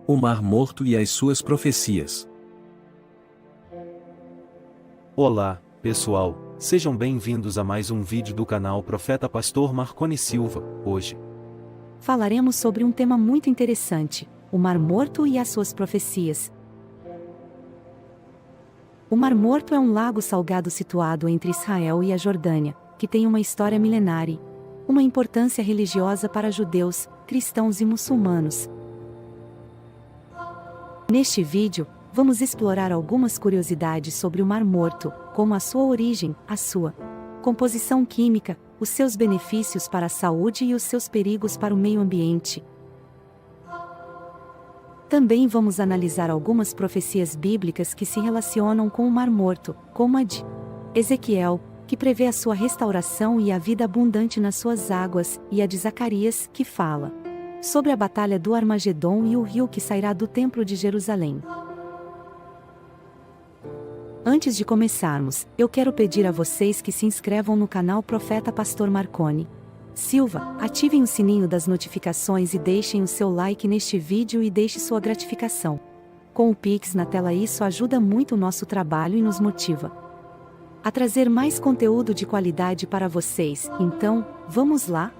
O Mar Morto e as suas profecias. Olá, pessoal, sejam bem-vindos a mais um vídeo do canal Profeta Pastor Marconi Silva. Hoje falaremos sobre um tema muito interessante, o Mar Morto e as suas profecias. O Mar Morto é um lago salgado situado entre Israel e a Jordânia, que tem uma história milenária, uma importância religiosa para judeus, cristãos e muçulmanos. Neste vídeo, vamos explorar algumas curiosidades sobre o Mar Morto, como a sua origem, a sua composição química, os seus benefícios para a saúde e os seus perigos para o meio ambiente. Também vamos analisar algumas profecias bíblicas que se relacionam com o Mar Morto, como a de Ezequiel, que prevê a sua restauração e a vida abundante nas suas águas, e a de Zacarias, que fala sobre a batalha do Armagedon e o rio que sairá do Templo de Jerusalém. Antes de começarmos, eu quero pedir a vocês que se inscrevam no canal Profeta Pastor Marconi Silva, ativem o sininho das notificações e deixem o seu like neste vídeo e deixe sua gratificação. Com o Pix na tela, isso ajuda muito o nosso trabalho e nos motiva a trazer mais conteúdo de qualidade para vocês. Então, vamos lá?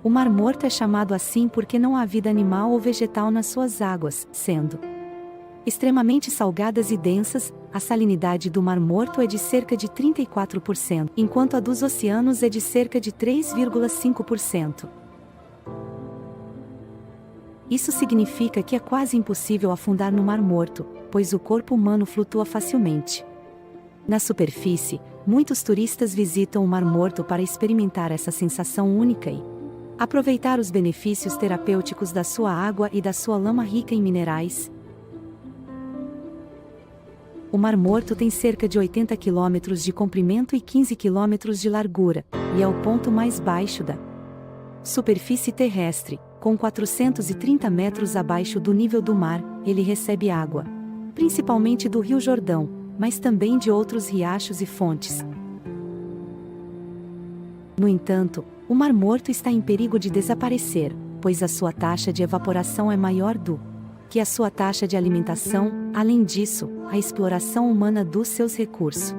O Mar Morto é chamado assim porque não há vida animal ou vegetal nas suas águas, sendo extremamente salgadas e densas. A salinidade do Mar Morto é de cerca de 34%, enquanto a dos oceanos é de cerca de 3,5%. Isso significa que é quase impossível afundar no Mar Morto, pois o corpo humano flutua facilmente. Na superfície, muitos turistas visitam o Mar Morto para experimentar essa sensação única e aproveitar os benefícios terapêuticos da sua água e da sua lama rica em minerais. O Mar Morto tem cerca de 80 km de comprimento e 15 km de largura, e é o ponto mais baixo da superfície terrestre. Com 430 metros abaixo do nível do mar, ele recebe água, principalmente do Rio Jordão, mas também de outros riachos e fontes. No entanto, o Mar Morto está em perigo de desaparecer, pois a sua taxa de evaporação é maior do que a sua taxa de alimentação. Além disso, a exploração humana dos seus recursos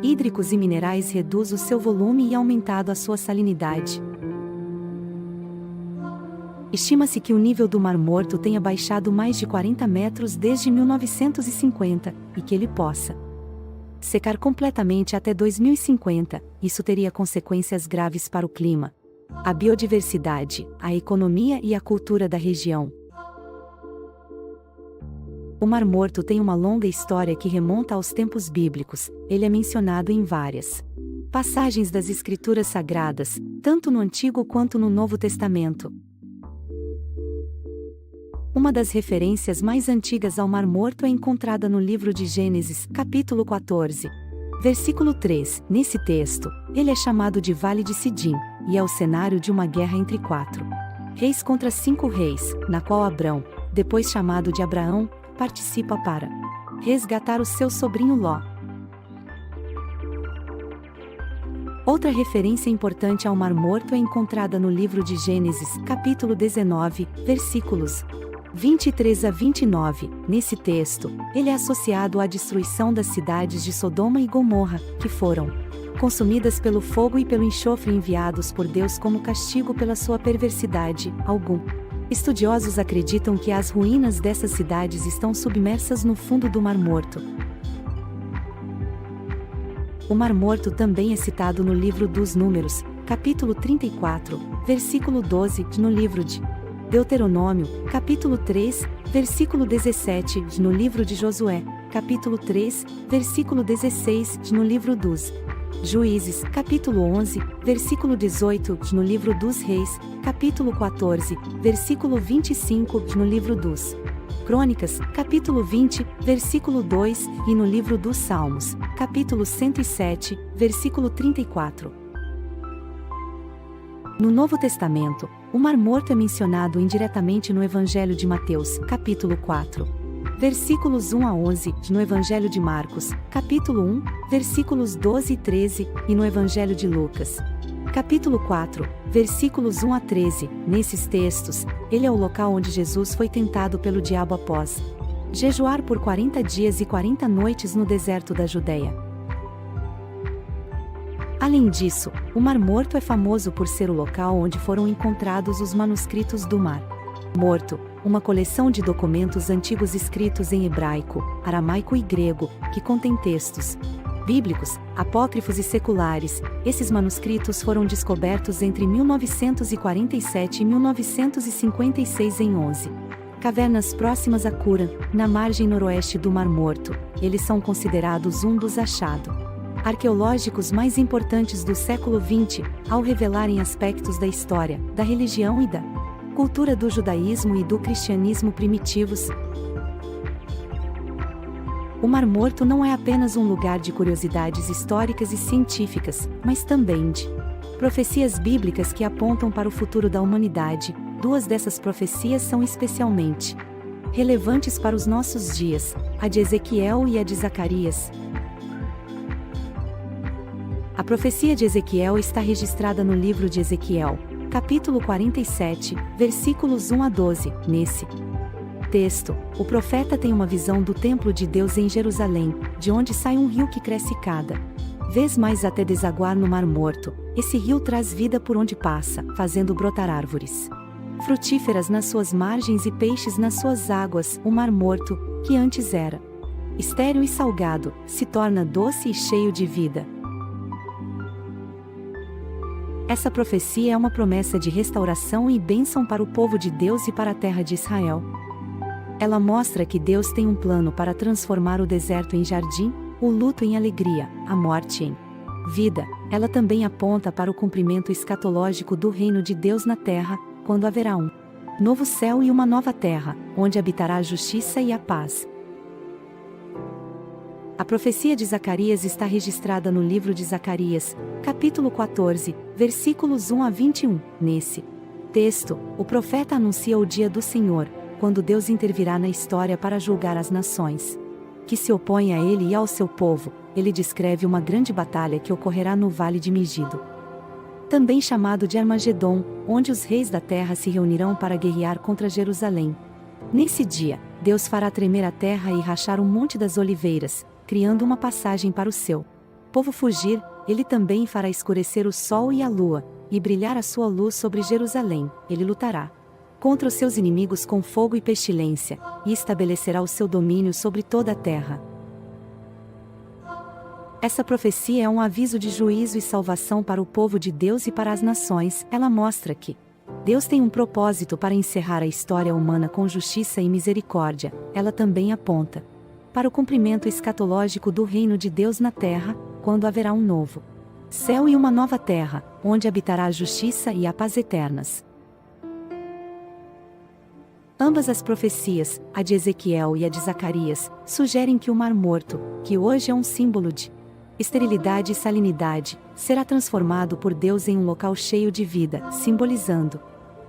hídricos e minerais reduz o seu volume e aumentado a sua salinidade. Estima-se que o nível do Mar Morto tenha baixado mais de 40 metros desde 1950, e que ele possa secar completamente até 2050. Isso teria consequências graves para o clima, a biodiversidade, a economia e a cultura da região. O Mar Morto tem uma longa história que remonta aos tempos bíblicos. Ele é mencionado em várias passagens das Escrituras Sagradas, tanto no Antigo quanto no Novo Testamento. Uma das referências mais antigas ao Mar Morto é encontrada no livro de Gênesis, capítulo 14, versículo 3. Nesse texto, ele é chamado de Vale de Sidim, e é o cenário de uma guerra entre 4 reis contra 5 reis, na qual Abrão, depois chamado de Abraão, participa para resgatar o seu sobrinho Ló. Outra referência importante ao Mar Morto é encontrada no livro de Gênesis, capítulo 19, versículos 23 a 29. Nesse texto, ele é associado à destruição das cidades de Sodoma e Gomorra, que foram consumidas pelo fogo e pelo enxofre enviados por Deus como castigo pela sua perversidade. Alguns estudiosos acreditam que as ruínas dessas cidades estão submersas no fundo do Mar Morto. O Mar Morto também é citado no livro dos Números, capítulo 34, versículo 12, no livro de Deuteronômio, capítulo 3, versículo 17, no livro de Josué, capítulo 3, versículo 16, no livro dos Juízes, capítulo 11, versículo 18, no livro dos Reis, capítulo 14, versículo 25, no livro dos Crônicas, capítulo 20, versículo 2, e no livro dos Salmos, capítulo 107, versículo 34. No Novo Testamento, o Mar Morto é mencionado indiretamente no Evangelho de Mateus, capítulo 4, versículos 1 a 11, no Evangelho de Marcos, capítulo 1, versículos 12 e 13, e no Evangelho de Lucas, Capítulo 4, versículos 1 a 13. Nesses textos, ele é o local onde Jesus foi tentado pelo diabo após jejuar por 40 dias e 40 noites no deserto da Judeia. Além disso, o Mar Morto é famoso por ser o local onde foram encontrados os manuscritos do Mar Morto, uma coleção de documentos antigos escritos em hebraico, aramaico e grego, que contém textos bíblicos, apócrifos e seculares. Esses manuscritos foram descobertos entre 1947 e 1956 em 11 cavernas próximas a Qumran, na margem noroeste do Mar Morto. Eles são considerados um dos achados arqueológicos mais importantes do século XX, ao revelarem aspectos da história, da religião e da cultura do judaísmo e do cristianismo primitivos. O Mar Morto não é apenas um lugar de curiosidades históricas e científicas, mas também de profecias bíblicas que apontam para o futuro da humanidade. Duas dessas profecias são especialmente relevantes para os nossos dias, a de Ezequiel e a de Zacarias. A profecia de Ezequiel está registrada no livro de Ezequiel, capítulo 47, versículos 1 a 12. Nesse texto, o profeta tem uma visão do templo de Deus em Jerusalém, de onde sai um rio que cresce cada vez mais até desaguar no Mar Morto. Esse rio traz vida por onde passa, fazendo brotar árvores frutíferas nas suas margens e peixes nas suas águas. O Mar Morto, que antes era estéril e salgado, se torna doce e cheio de vida. Essa profecia é uma promessa de restauração e bênção para o povo de Deus e para a terra de Israel. Ela mostra que Deus tem um plano para transformar o deserto em jardim, o luto em alegria, a morte em vida. Ela também aponta para o cumprimento escatológico do reino de Deus na terra, quando haverá um novo céu e uma nova terra, onde habitará a justiça e a paz. A profecia de Zacarias está registrada no livro de Zacarias, capítulo 14, versículos 1 a 21. Nesse texto, o profeta anuncia o dia do Senhor, quando Deus intervirá na história para julgar as nações que se opõem a ele e ao seu povo. Ele descreve uma grande batalha que ocorrerá no Vale de Megido, também chamado de Armagedon, onde os reis da terra se reunirão para guerrear contra Jerusalém. Nesse dia, Deus fará tremer a terra e rachar o Monte das Oliveiras, criando uma passagem para o seu povo fugir. Ele também fará escurecer o sol e a lua, e brilhar a sua luz sobre Jerusalém. Ele lutará contra os seus inimigos com fogo e pestilência, e estabelecerá o seu domínio sobre toda a terra. Essa profecia é um aviso de juízo e salvação para o povo de Deus e para as nações. Ela mostra que Deus tem um propósito para encerrar a história humana com justiça e misericórdia. Ela também aponta para o cumprimento escatológico do reino de Deus na terra, quando haverá um novo céu e uma nova terra, onde habitará a justiça e a paz eternas. Ambas as profecias, a de Ezequiel e a de Zacarias, sugerem que o Mar Morto, que hoje é um símbolo de esterilidade e salinidade, será transformado por Deus em um local cheio de vida, simbolizando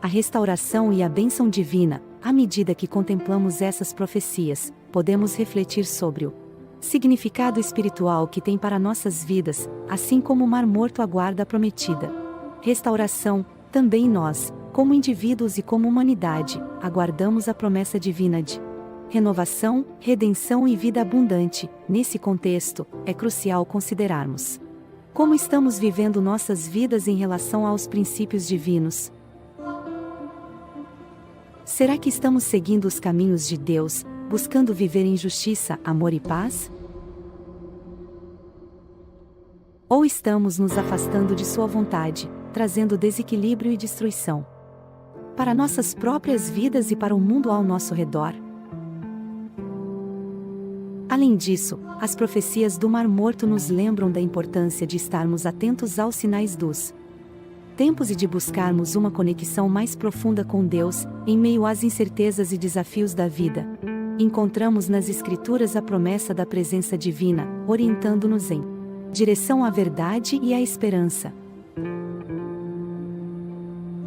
a restauração e a bênção divina. À medida que contemplamos essas profecias, podemos refletir sobre o significado espiritual que tem para nossas vidas, assim como o Mar Morto aguarda a prometida restauração. Também nós, como indivíduos e como humanidade, aguardamos a promessa divina de renovação, redenção e vida abundante. Nesse contexto, é crucial considerarmos como estamos vivendo nossas vidas em relação aos princípios divinos. Será que estamos seguindo os caminhos de Deus, buscando viver em justiça, amor e paz? Ou estamos nos afastando de sua vontade, trazendo desequilíbrio e destruição para nossas próprias vidas e para o mundo ao nosso redor? Além disso, as profecias do Mar Morto nos lembram da importância de estarmos atentos aos sinais dos tempos e de buscarmos uma conexão mais profunda com Deus, em meio às incertezas e desafios da vida. Encontramos nas Escrituras a promessa da presença divina, orientando-nos em direção à verdade e à esperança.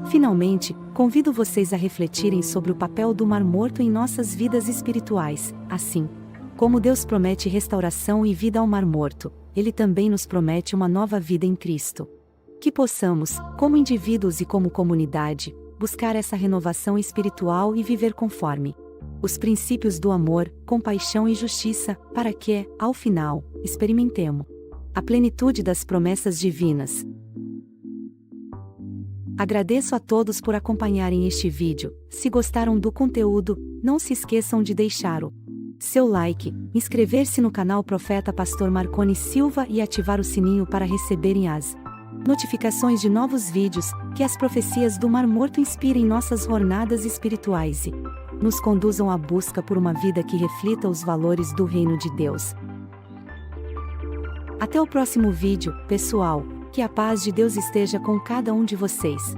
Finalmente, convido vocês a refletirem sobre o papel do Mar Morto em nossas vidas espirituais. Assim como Deus promete restauração e vida ao Mar Morto, Ele também nos promete uma nova vida em Cristo. Que possamos, como indivíduos e como comunidade, buscar essa renovação espiritual e viver conforme os princípios do amor, compaixão e justiça, para que, ao final, experimentemos a plenitude das promessas divinas. Agradeço a todos por acompanharem este vídeo. Se gostaram do conteúdo, não se esqueçam de deixar o seu like, inscrever-se no canal Profeta Pastor Marconi Silva e ativar o sininho para receberem as notificações de novos vídeos. Que as profecias do Mar Morto inspirem nossas jornadas espirituais e nos conduzam à busca por uma vida que reflita os valores do Reino de Deus. Até o próximo vídeo, pessoal. Que a paz de Deus esteja com cada um de vocês.